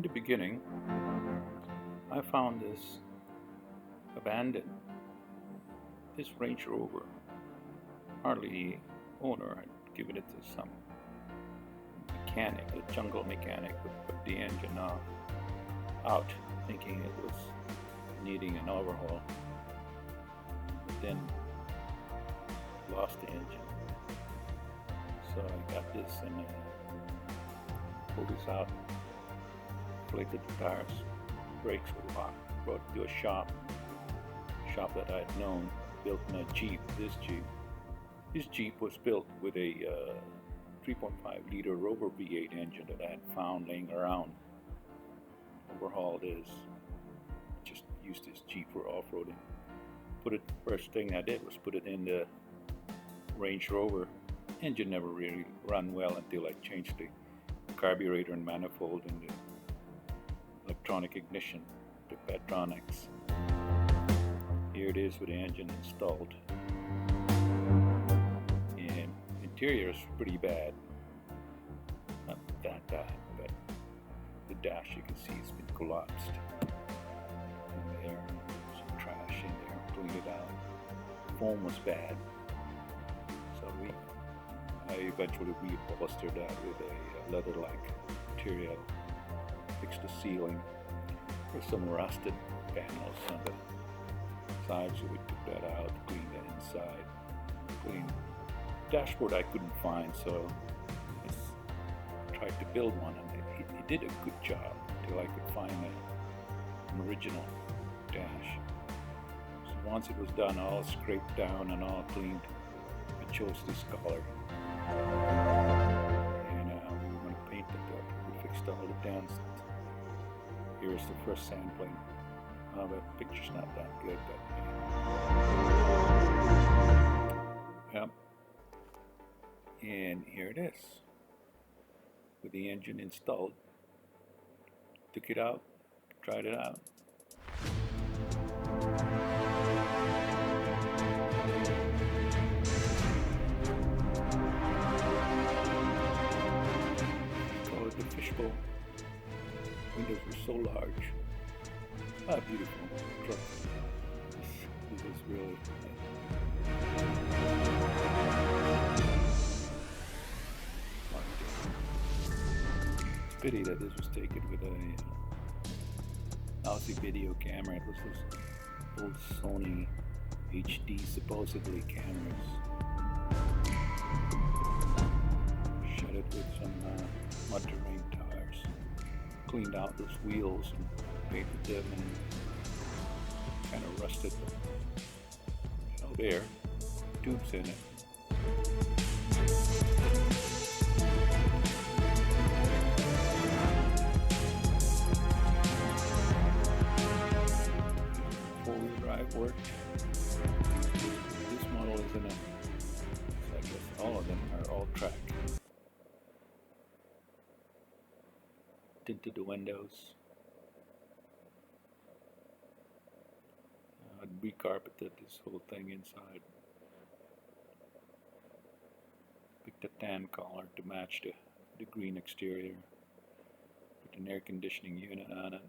the beginning, I found this abandoned, this Range Rover. Hardly the owner had given it to some mechanic, a jungle mechanic, who put the engine out, thinking it was needing an overhaul, but then lost the engine. So I got this and pulled this out, inflated the tires, brakes were locked, brought it to a shop that I had known, built my Jeep, this Jeep. This Jeep was built with a 3.5 liter Rover V8 engine that I had found laying around. Overhauled is, just used this Jeep for off-roading. First thing I did was put it in the Range Rover. Engine never really ran well until I changed the carburetor and manifold and the electronic ignition, the petronix. Here it is with the engine installed. And interior is pretty bad. Not that bad, but the dash you can see has been collapsed. And there, some trash in there, cleaned it out. Foam was bad. So I eventually reupholstered that with a leather-like material, fixed the ceiling. There's some rusted panels on the sides, so we took that out, cleaned that inside. Cleaned dashboard I couldn't find, so I tried to build one, and it did a good job until I could find an original dash. So once it was done, all scraped down and all cleaned, I chose this color. And we were going to paint it up. We fixed all the dents. Here's the first sampling. Oh, that picture's not that good, but yep. And here it is, with the engine installed. Took it out, tried it out. Call it the fishbowl. Windows were so large. Ah, beautiful truck. This is really It's a pity that this was taken with a lousy video camera. It was those old Sony HD supposedly cameras. Shot it with some mud terrain tires. Cleaned out those wheels and painted them and kind of rusted them. Oh, there, tubes in it. Four-wheel drive worked. This model is in a, so I guess all of them are all track. Tinted the windows. I'd recarpeted this whole thing inside. Picked a tan color to match the green exterior. Put an air conditioning unit on it.